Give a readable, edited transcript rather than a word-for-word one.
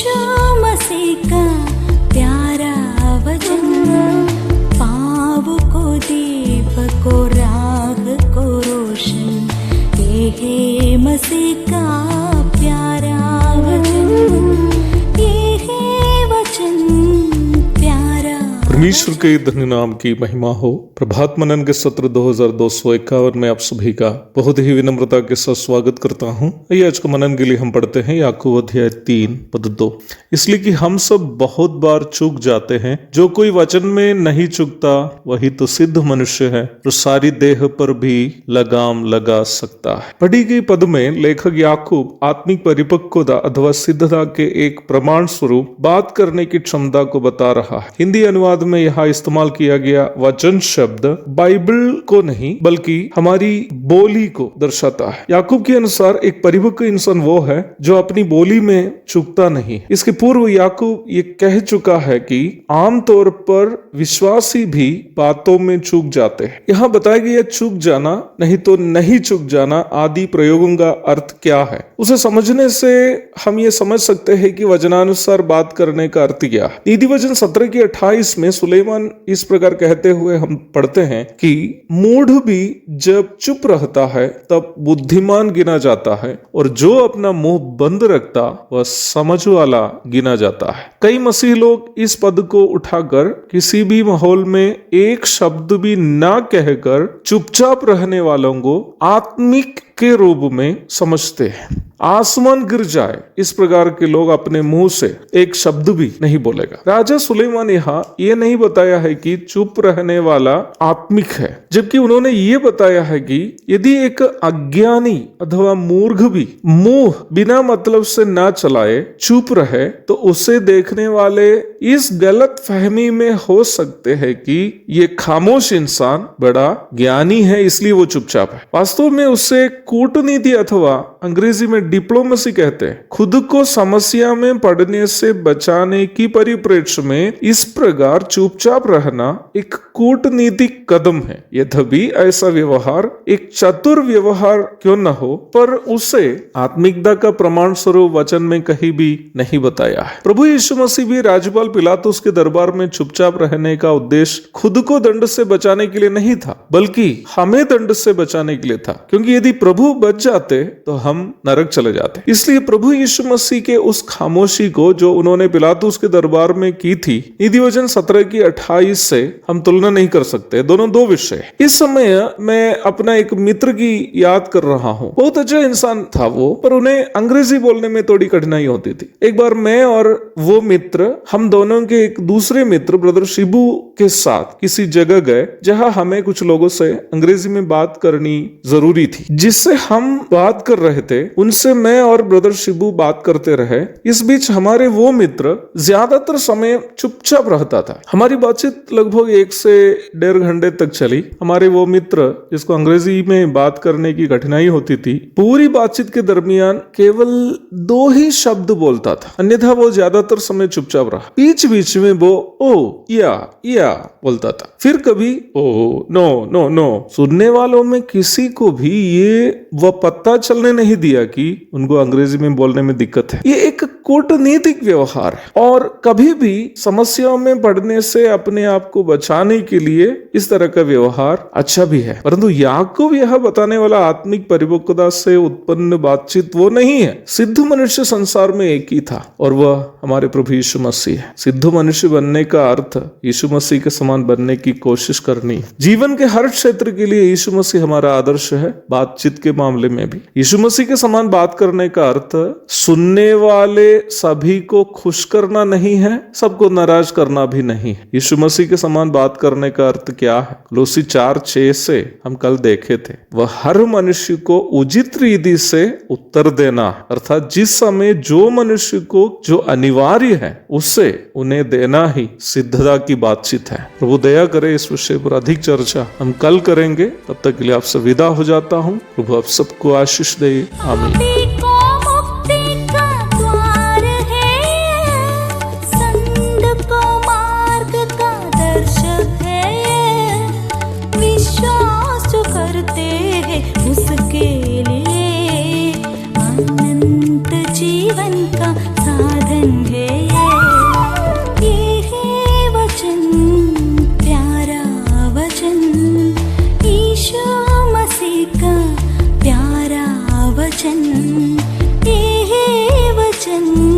यीशु मसीह का प्यारा वचन, पाँव को दीप को राह को रोशन, ये है मसीह का प्यारा वचन, ये है वचन प्यारा। परमेश्वर के धन्य नाम की महिमा हो। प्रभात मनन के सत्र 2251 में आप सभी का बहुत ही विनम्रता के साथ स्वागत करता हूं। आइए आज को मनन के लिए हम पढ़ते हैं याकूब अध्याय 3 पद 2। इसलिए कि हम सब बहुत बार चूक जाते हैं, जो कोई वचन में नहीं चूकता वही तो सिद्ध मनुष्य है, जो सारी देह पर भी लगाम लगा सकता है। पढ़ी गई पद में लेखक याकूब आत्मिक परिपक्वता अथवा सिद्धता के एक प्रमाण स्वरूप बात करने की क्षमता को बता रहा है। हिंदी अनुवाद में यहाँ इस्तेमाल किया गया वचन शब्द बाइबल को नहीं बल्कि हमारी बोली को दर्शाता है। याकूब के अनुसार एक परिपक्व इंसान वो है जो अपनी बोली में चूकता नहीं। इसके पूर्व याकूब ये कह चुका है कि आमतौर पर विश्वासी भी बातों में चूक जाते हैं। यहाँ बताया गया चूक जाना नहीं तो नहीं चूक जाना आदि प्रयोगों का अर्थ क्या है, उसे समझने से हम ये समझ सकते हैं कि वचनानुसार बात करने का अर्थ क्या है। नीति वचन 17 की 28 में सुलेमान इस प्रकार कहते हुए हम पढ़ते हैं कि मूढ़ भी जब चुप रहता है तब बुद्धिमान गिना जाता है, और जो अपना मुंह बंद रखता वह समझ वाला गिना जाता है। कई मसीह लोग इस पद को उठाकर किसी भी माहौल में एक शब्द भी ना कहकर चुपचाप रहने वालों को आत्मिक के रूप में समझते हैं। आसमान गिर जाए इस प्रकार के लोग अपने मुंह से एक शब्द भी नहीं बोलेगा। राजा सुलेमान यहाँ ये नहीं बताया है कि चुप रहने वाला आत्मिक है, जबकि उन्होंने ये बताया है कि यदि एक अज्ञानी अथवा मूर्ख भी मुंह बिना मतलब से ना चलाए चुप रहे तो उसे देखने वाले इस गलत फहमी में हो सकते हैं कि ये खामोश इंसान बड़ा ज्ञानी है इसलिए वो चुपचाप है। वास्तव में उसे कूटनीति अथवा अंग्रेजी में डिप्लोमेसी कहते हैं। खुद को समस्या में पड़ने से बचाने की परिप्रेक्ष्य में इस प्रकार चुपचाप रहना एक कूटनीतिक कदम है। यद्यपि ऐसा व्यवहार एक चतुर व्यवहार क्यों न हो, पर उसे आत्मिकता का प्रमाण स्वरूप वचन में कहीं भी नहीं बताया है। प्रभु यीशु मसीह भी राज्यपाल पिलातुस के दरबार में चुपचाप रहने का उद्देश्य खुद को दंड से बचाने के लिए नहीं था, बल्कि हमें दंड से बचाने के लिए था, क्योंकि यदि प्रभु बच जाते तो हम नरक चले जाते। इसलिए प्रभु यीशु मसीह के उस खामोशी को जो उन्होंने पिलातुस के दरबार में की थी, नीति वचन 17 की 28 से हम तुलना नहीं कर सकते। दोनों दो विषय। इस समय मैं अपना एक मित्र की याद कर रहा हूँ। बहुत अच्छा इंसान था वो, पर उन्हें अंग्रेजी बोलने में थोड़ी कठिनाई होती थी। एक बार मैं और वो मित्र, हम दोनों के एक दूसरे मित्र ब्रदर शिबू के साथ किसी जगह गए जहां हमें कुछ लोगों से अंग्रेजी में बात करनी जरूरी थी। जिससे हम बात कर रहे थे उनसे मैं और ब्रदर शिबू बात करते रहे। इस बीच हमारे वो मित्र ज्यादातर समय चुपचाप रहता था। हमारी बातचीत लगभग 1 से 1.5 घंटे तक चली। हमारे वो मित्र जिसको अंग्रेजी में बात करने की कठिनाई होती थी, पूरी बातचीत के दरमियान केवल 2 ही शब्द बोलता था, अन्यथा वो ज्यादातर समय चुपचाप रहा। बीच बीच में वो ओ या बोलता था, फिर कभी ओ नो नो नो। सुनने वालों में किसी को भी ये वह पता चलने नहीं दिया कि उनको अंग्रेजी में बोलने में दिक्कत है। ये एक कूटनीतिक व्यवहार है, और कभी भी समस्याओं में पड़ने से अपने आप को बचाने के लिए इस तरह का व्यवहार अच्छा भी है। परंतु याकूब यह बताने वाला आत्मिक परिपक्वता से उत्पन्न बातचीत वो नहीं है। सिद्ध मनुष्य संसार में एक ही था, और वह हमारे प्रभु यीशु मसीह है। सिद्ध मनुष्य बनने का अर्थ यीशु मसीह के समान बनने की कोशिश करनी। जीवन के हर क्षेत्र के लिए यीशु मसीह हमारा आदर्श है। बातचीत के मामले में भी यीशु मसीह के समान बात करने का अर्थ सुनने वाले सभी को खुश करना नहीं है, सबको नाराज करना भी नहीं है। यीशु मसीह के समान बात करने का अर्थ क्या है? कोलोसी 4:6 से हम कल देखे थे, वह हर मनुष्य को उचित रीति से उत्तर देना, अर्थात जिस समय जो मनुष्य को जो अनिवार्य है उसे उन्हें देना ही सिद्धता की बातचीत है। प्रभु दया करे, इस विषय पर अधिक चर्चा हम कल करेंगे। तब तक के लिए आपसे विदा हो जाता हूँ। प्रभु आप सबको आशीष दे। आमीन। जीवन का साधन है। ये है वचन